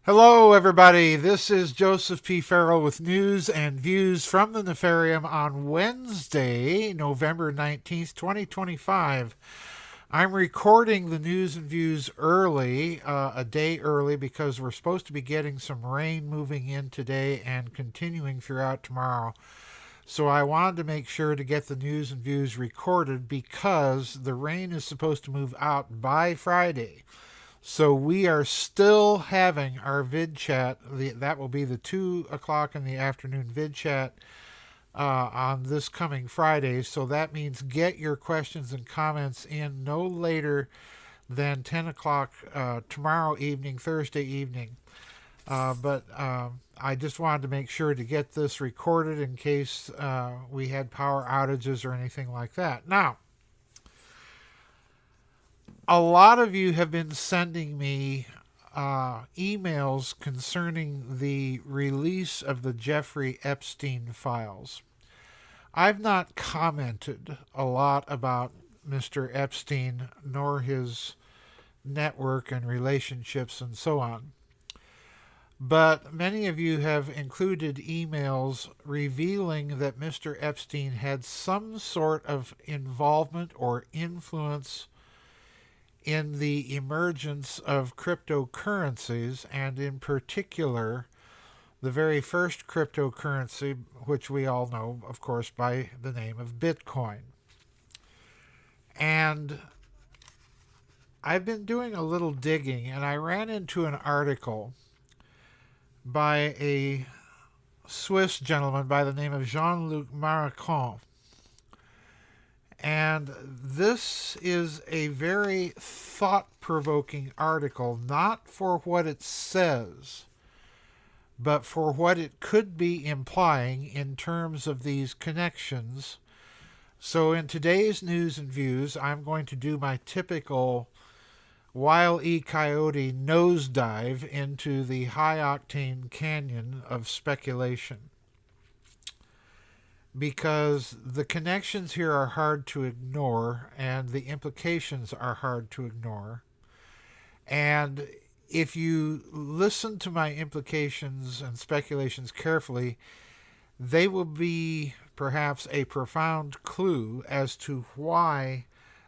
Hello, everybody. This is Joseph P. Farrell with news and views from the Nefarium on Wednesday, November 19th, 2025. I'm recording the news and views early, a day early, because we're supposed to be getting some rain moving in today and continuing throughout tomorrow. So I wanted to make sure to get the news and views recorded because the rain is supposed to move out by Friday. So we are still having our vid chat. That will be the 2 o'clock in the afternoon vid chat on this coming Friday. So that means get your questions and comments in no later than 10 o'clock tomorrow evening, Thursday evening. But I just wanted to make sure to get this recorded in case we had power outages or anything like that. Now, a lot of you have been sending me emails concerning the release of the Jeffrey Epstein files. I've not commented a lot about Mr. Epstein nor his network and relationships and so on. But many of you have included emails revealing that Mr. Epstein had some sort of involvement or influence in the emergence of cryptocurrencies, and in particular, the very first cryptocurrency, which we all know, of course, by the name of Bitcoin. And I've been doing a little digging, and I ran into an article by a Swiss gentleman by the name of Jean-Luc Maricon. And this is a very thought-provoking article, not for what it says, but for what it could be implying in terms of these connections. So in today's news and views, I'm going to do my typical Wile E. Coyote nosedive into the high-octane canyon of speculation, because the connections here are hard to ignore and the implications are hard to ignore. And if you listen to my implications and speculations carefully, they will be perhaps a profound clue as to why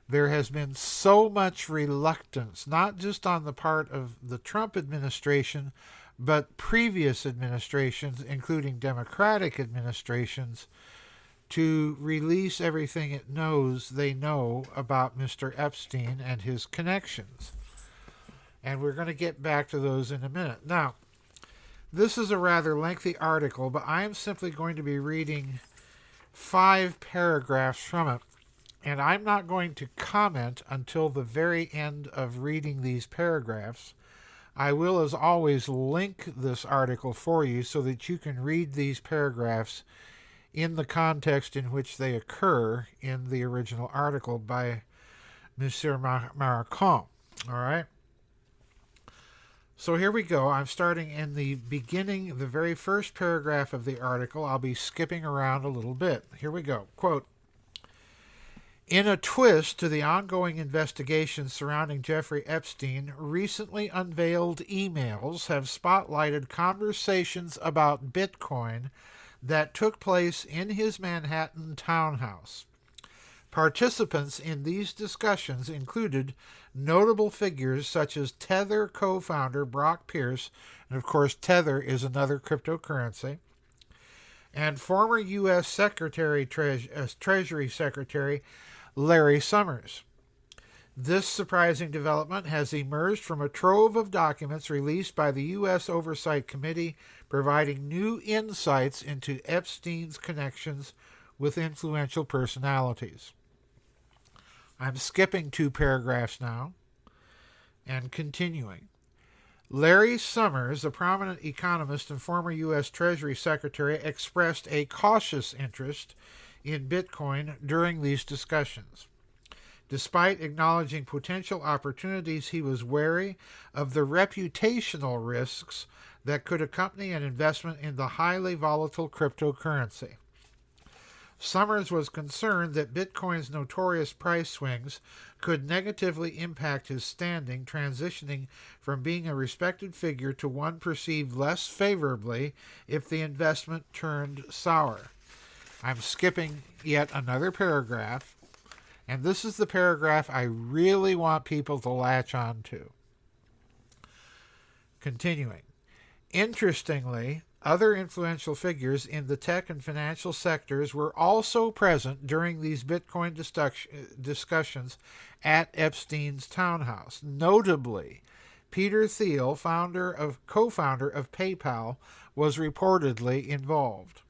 there has been so much reluctance, not just on the part of the Trump administration, but previous administrations, including Democratic administrations, to release everything they know about Mr. Epstein and his connections. And we're going to get back to those in a minute. Now, this is a rather lengthy article, but I am simply going to be reading 5 paragraphs from it. And I'm not going to comment until the very end of reading these paragraphs. I will, as always, link this article for you so that you can read these paragraphs in the context in which they occur in the original article by Monsieur Maricon. All right? So here we go. I'm starting in the beginning, the very first paragraph of the article. I'll be skipping around a little bit. Here we go. Quote, in a twist to the ongoing investigation surrounding Jeffrey Epstein, recently unveiled emails have spotlighted conversations about Bitcoin that took place in his Manhattan townhouse. Participants in these discussions included notable figures such as Tether co-founder Brock Pierce, and of course Tether is another cryptocurrency, and former U.S. Treasury Secretary Larry Summers. This surprising development has emerged from a trove of documents released by the U.S. Oversight Committee, providing new insights into Epstein's connections with influential personalities. I'm skipping 2 paragraphs now and continuing. Larry Summers, a prominent economist and former U.S. Treasury Secretary, expressed a cautious interest in Bitcoin during these discussions. Despite acknowledging potential opportunities, he was wary of the reputational risks that could accompany an investment in the highly volatile cryptocurrency. Summers was concerned that Bitcoin's notorious price swings could negatively impact his standing, transitioning from being a respected figure to one perceived less favorably if the investment turned sour. I'm skipping yet another paragraph, and this is the paragraph I really want people to latch on to. Continuing. Interestingly, other influential figures in the tech and financial sectors were also present during these Bitcoin discussions at Epstein's townhouse. Notably, Peter Thiel, co-founder of PayPal, was reportedly involved.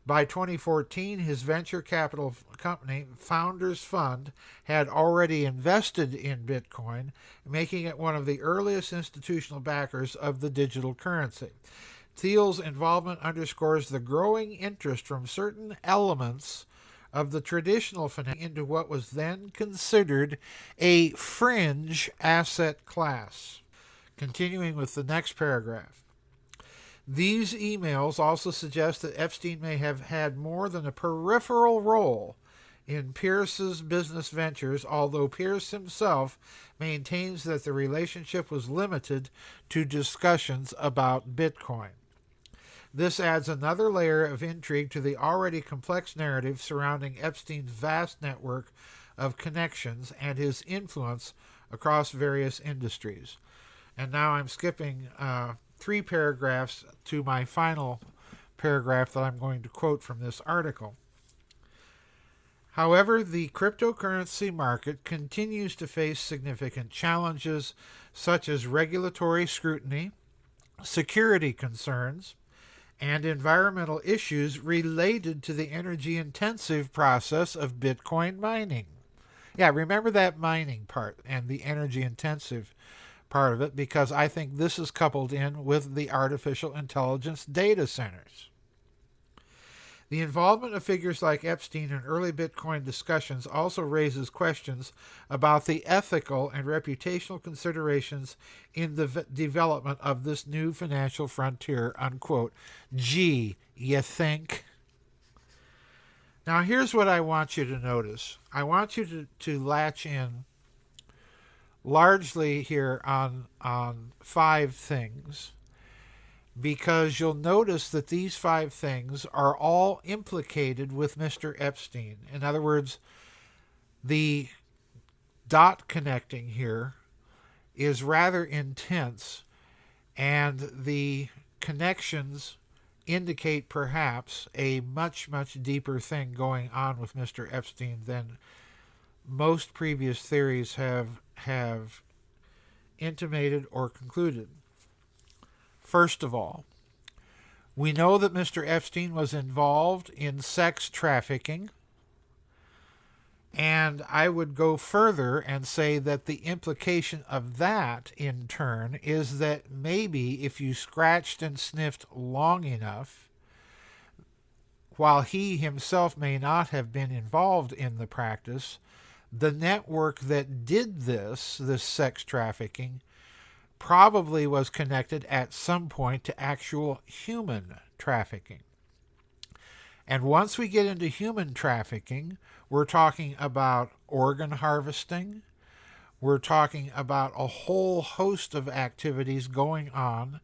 By 2014, his venture capital company, Founders Fund, had already invested in Bitcoin, making it one of the earliest institutional backers of the digital currency. Thiel's involvement underscores the growing interest from certain elements of the traditional finance into what was then considered a fringe asset class. Continuing with the next paragraph. These emails also suggest that Epstein may have had more than a peripheral role in Pierce's business ventures, although Pierce himself maintains that the relationship was limited to discussions about Bitcoin. This adds another layer of intrigue to the already complex narrative surrounding Epstein's vast network of connections and his influence across various industries. And now I'm skipping 3 paragraphs to my final paragraph that I'm going to quote from this article. However, the cryptocurrency market continues to face significant challenges such as regulatory scrutiny, security concerns, and environmental issues related to the energy-intensive process of Bitcoin mining. Yeah, remember that mining part and the energy-intensive part of it, because I think this is coupled in with the artificial intelligence data centers. The involvement of figures like Epstein in early Bitcoin discussions also raises questions about the ethical and reputational considerations in the development of this new financial frontier, unquote. Gee, you think? Now here's what I want you to notice. I want you to latch in largely here on 5 things, because you'll notice that these 5 things are all implicated with Mr. Epstein. In other words, the dot connecting here is rather intense, and the connections indicate perhaps a much, much deeper thing going on with Mr. Epstein than most previous theories have intimated or concluded. First of all, we know that Mr. Epstein was involved in sex trafficking, and I would go further and say that the implication of that, in turn, is that maybe if you scratched and sniffed long enough, while he himself may not have been involved in the practice, the network that did this sex trafficking, probably was connected at some point to actual human trafficking. And once we get into human trafficking, we're talking about organ harvesting. We're talking about a whole host of activities going on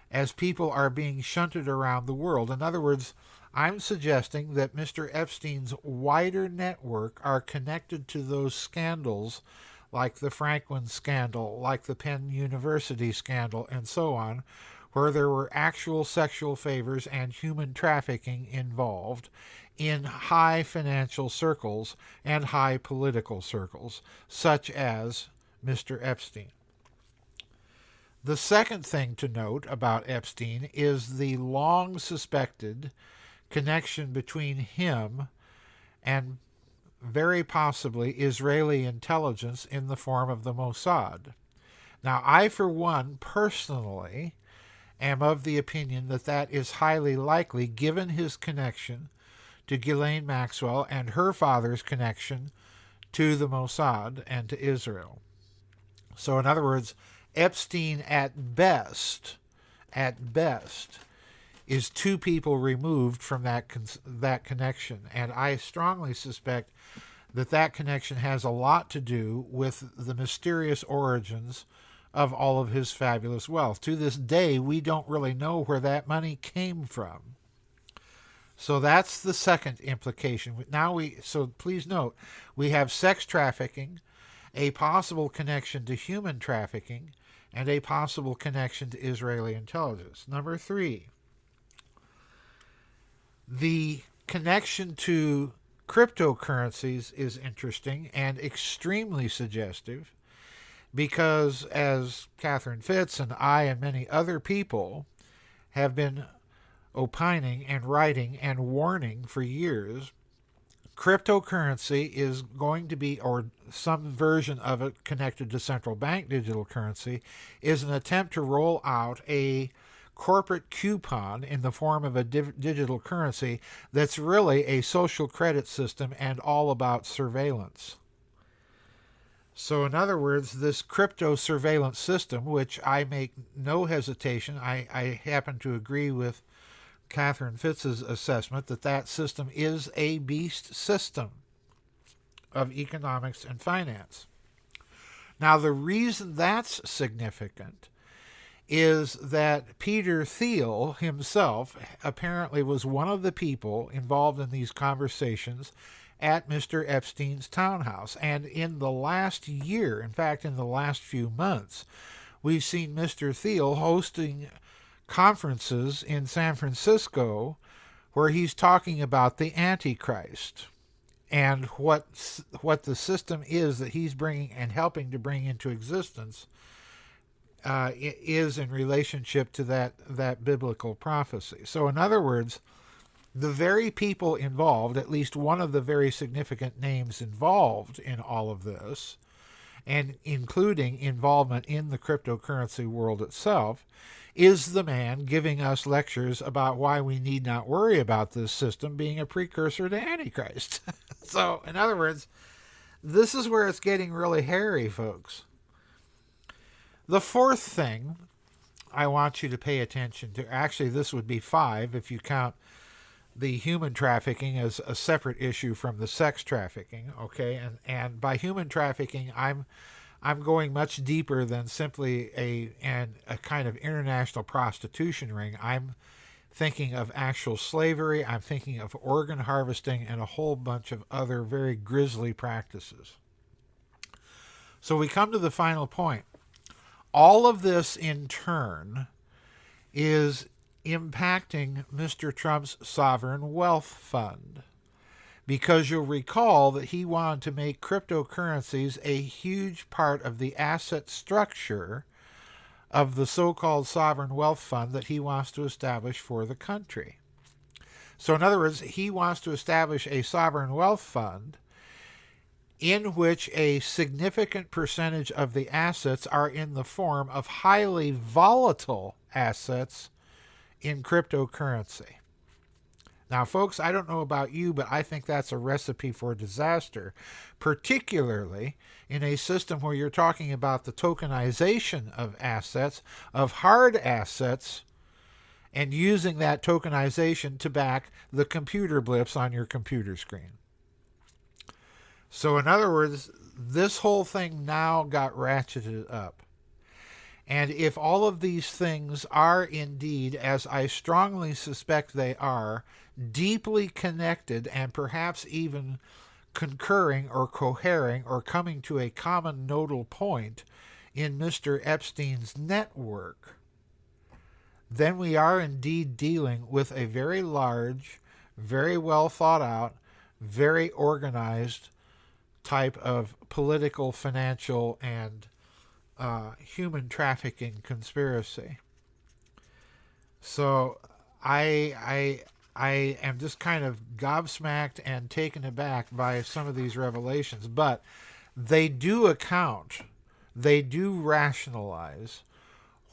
as people are being shunted around the world. In other words, I'm suggesting that Mr. Epstein's wider network are connected to those scandals like the Franklin scandal, like the Penn University scandal, and so on, where there were actual sexual favors and human trafficking involved in high financial circles and high political circles, such as Mr. Epstein. The second thing to note about Epstein is the long suspected connection between him and very possibly Israeli intelligence in the form of the Mossad. Now, I, for one, personally, am of the opinion that that is highly likely, given his connection to Ghislaine Maxwell and her father's connection to the Mossad and to Israel. So, in other words, Epstein at best, is two people removed from that connection. And I strongly suspect that connection has a lot to do with the mysterious origins of all of his fabulous wealth. To this day, we don't really know where that money came from. So that's the second implication. So please note, we have sex trafficking, a possible connection to human trafficking, and a possible connection to Israeli intelligence. Number 3, the connection to cryptocurrencies is interesting and extremely suggestive because, as Catherine Fitz and I and many other people have been opining and writing and warning for years, cryptocurrency is going to be, or some version of it connected to central bank digital currency, is an attempt to roll out a corporate coupon in the form of a digital currency that's really a social credit system and all about surveillance. So in other words, this crypto surveillance system, which I make no hesitation, I happen to agree with Catherine Fitz's assessment that system is a beast system of economics and finance. Now, the reason that's significant is that Peter Thiel himself apparently was one of the people involved in these conversations at Mr. Epstein's townhouse. And in the last year, in fact, in the last few months, we've seen Mr. Thiel hosting conferences in San Francisco where he's talking about the Antichrist and what the system is that he's bringing and helping to bring into existence is in relationship to that biblical prophecy. So in other words, the very people involved, at least one of the very significant names involved in all of this, and including involvement in the cryptocurrency world itself, is the man giving us lectures about why we need not worry about this system being a precursor to Antichrist. So, in other words, this is where it's getting really hairy, folks. The fourth thing I want you to pay attention to, actually this would be 5 if you count the human trafficking as a separate issue from the sex trafficking, okay? And by human trafficking, I'm going much deeper than simply a kind of international prostitution ring. I'm thinking of actual slavery. I'm thinking of organ harvesting and a whole bunch of other very grisly practices. So we come to the final point. All of this, in turn, is impacting Mr. Trump's sovereign wealth fund, because you'll recall that he wanted to make cryptocurrencies a huge part of the asset structure of the so-called sovereign wealth fund that he wants to establish for the country. So in other words, he wants to establish a sovereign wealth fund in which a significant percentage of the assets are in the form of highly volatile assets in cryptocurrency. Now, folks, I don't know about you, but I think that's a recipe for disaster, particularly in a system where you're talking about the tokenization of assets, of hard assets, and using that tokenization to back the computer blips on your computer screen. So, in other words, this whole thing now got ratcheted up. And if all of these things are indeed, as I strongly suspect they are, deeply connected and perhaps even concurring or cohering or coming to a common nodal point in Mr. Epstein's network, then we are indeed dealing with a very large, very well thought out, very organized type of political, financial, and human trafficking conspiracy. So I am just kind of gobsmacked and taken aback by some of these revelations, but they do rationalize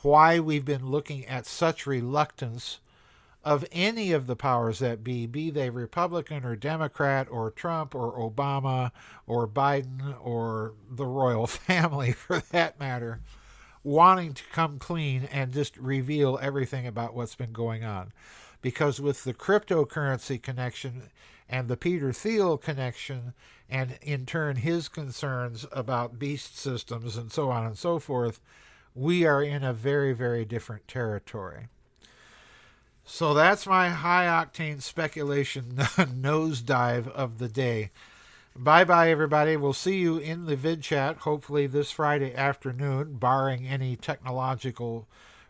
why we've been looking at such reluctance of any of the powers that be they Republican or Democrat or Trump or Obama or Biden or the royal family for that matter, wanting to come clean and just reveal everything about what's been going on. because with the cryptocurrency connection and the Peter Thiel connection, and in turn his concerns about beast systems and so on and so forth, we are in a very, very different territory. So that's my high-octane speculation nosedive of the day. Bye-bye, everybody. We'll see you in the vid chat, hopefully this Friday afternoon, barring any technological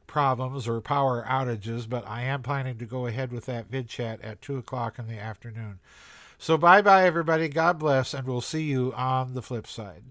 problems or power outages, but I am planning to go ahead with that vid chat at 2 o'clock in the afternoon. So bye-bye, everybody. God bless, and we'll see you on the flip side.